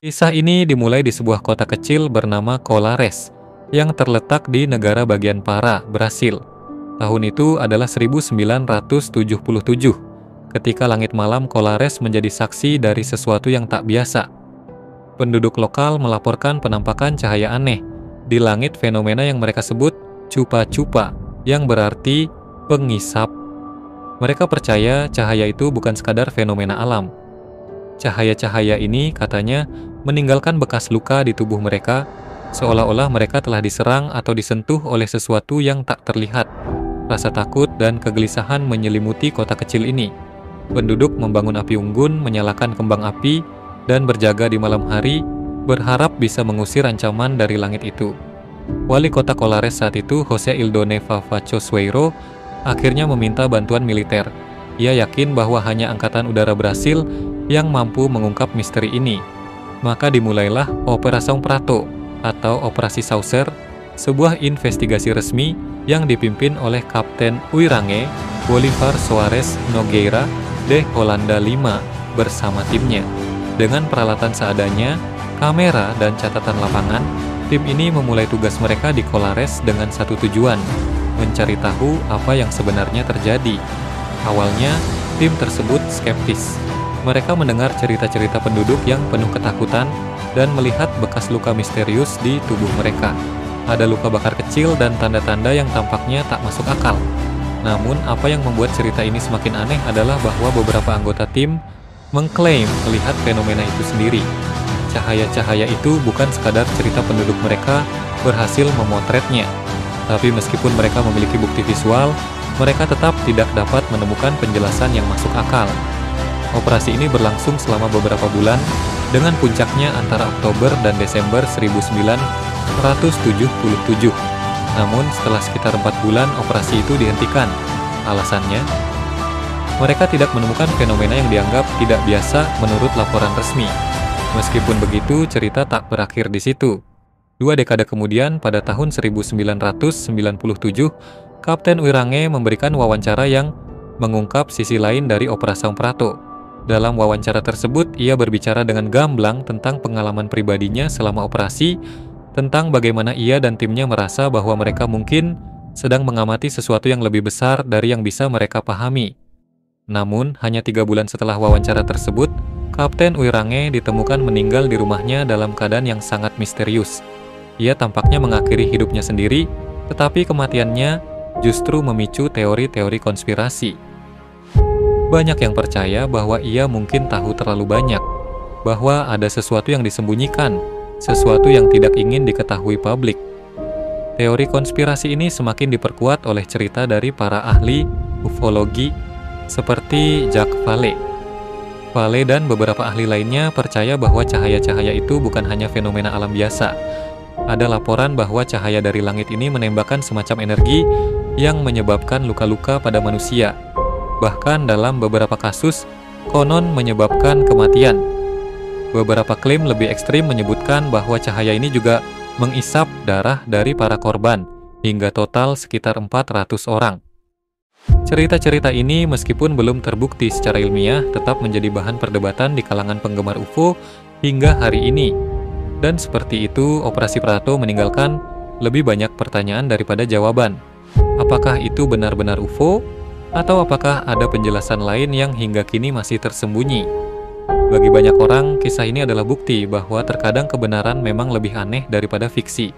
Kisah ini dimulai di sebuah kota kecil bernama Colares yang terletak di negara bagian Pará, Brasil. Tahun itu adalah 1977, ketika langit malam Colares menjadi saksi dari sesuatu yang tak biasa. Penduduk lokal melaporkan penampakan cahaya aneh di langit, fenomena yang mereka sebut chupa-chupa, yang berarti pengisap. Mereka percaya cahaya itu bukan sekadar fenomena alam. Cahaya-cahaya ini katanya meninggalkan bekas luka di tubuh mereka, seolah-olah mereka telah diserang atau disentuh oleh sesuatu yang tak terlihat. Rasa takut dan kegelisahan menyelimuti kota kecil ini. Penduduk membangun api unggun, menyalakan kembang api, dan berjaga di malam hari, berharap bisa mengusir ancaman dari langit itu. Wali kota Colares saat itu, José Ildone Vavacho Sueiro, akhirnya meminta bantuan militer. Ia yakin bahwa hanya Angkatan Udara Brasil yang mampu mengungkap misteri ini. Maka dimulailah Operação Prato atau Operasi Saucer, sebuah investigasi resmi yang dipimpin oleh Kapten Uirange Bolivar Soares Nogueira de Holanda V bersama timnya. Dengan peralatan seadanya, kamera dan catatan lapangan, tim ini memulai tugas mereka di Colares dengan satu tujuan, mencari tahu apa yang sebenarnya terjadi. Awalnya, tim tersebut skeptis. Mereka mendengar cerita-cerita penduduk yang penuh ketakutan dan melihat bekas luka misterius di tubuh mereka. Ada luka bakar kecil dan tanda-tanda yang tampaknya tak masuk akal. Namun, apa yang membuat cerita ini semakin aneh adalah bahwa beberapa anggota tim mengklaim melihat fenomena itu sendiri. Cahaya-cahaya itu bukan sekadar cerita penduduk mereka berhasil memotretnya. Tapi meskipun mereka memiliki bukti visual, mereka tetap tidak dapat menemukan penjelasan yang masuk akal. Operasi ini berlangsung selama beberapa bulan, dengan puncaknya antara Oktober dan Desember 1977. Namun setelah sekitar 4 bulan operasi itu dihentikan. Alasannya, mereka tidak menemukan fenomena yang dianggap tidak biasa menurut laporan resmi. Meskipun begitu, cerita tak berakhir di situ. 2 dekade kemudian, pada tahun 1997, Kapten Uirange memberikan wawancara yang mengungkap sisi lain dari Operação Prato. Dalam wawancara tersebut, ia berbicara dengan gamblang tentang pengalaman pribadinya selama operasi, tentang bagaimana ia dan timnya merasa bahwa mereka mungkin sedang mengamati sesuatu yang lebih besar dari yang bisa mereka pahami. Namun, hanya 3 bulan setelah wawancara tersebut, Kapten Uirange ditemukan meninggal di rumahnya dalam keadaan yang sangat misterius. Ia tampaknya mengakhiri hidupnya sendiri, tetapi kematiannya justru memicu teori-teori konspirasi. Banyak yang percaya bahwa ia mungkin tahu terlalu banyak, bahwa ada sesuatu yang disembunyikan, sesuatu yang tidak ingin diketahui publik. Teori konspirasi ini semakin diperkuat oleh cerita dari para ahli ufologi seperti Jacques Vallée. Vallée dan beberapa ahli lainnya percaya bahwa cahaya-cahaya itu bukan hanya fenomena alam biasa. Ada laporan bahwa cahaya dari langit ini menembakkan semacam energi yang menyebabkan luka-luka pada manusia. Bahkan dalam beberapa kasus, konon menyebabkan kematian. Beberapa klaim lebih ekstrim menyebutkan bahwa cahaya ini juga mengisap darah dari para korban, hingga total sekitar 400 orang. Cerita-cerita ini meskipun belum terbukti secara ilmiah, tetap menjadi bahan perdebatan di kalangan penggemar UFO hingga hari ini. Dan seperti itu, Operasi Prato meninggalkan lebih banyak pertanyaan daripada jawaban. Apakah itu benar-benar UFO? Atau apakah ada penjelasan lain yang hingga kini masih tersembunyi? Bagi banyak orang, kisah ini adalah bukti bahwa terkadang kebenaran memang lebih aneh daripada fiksi.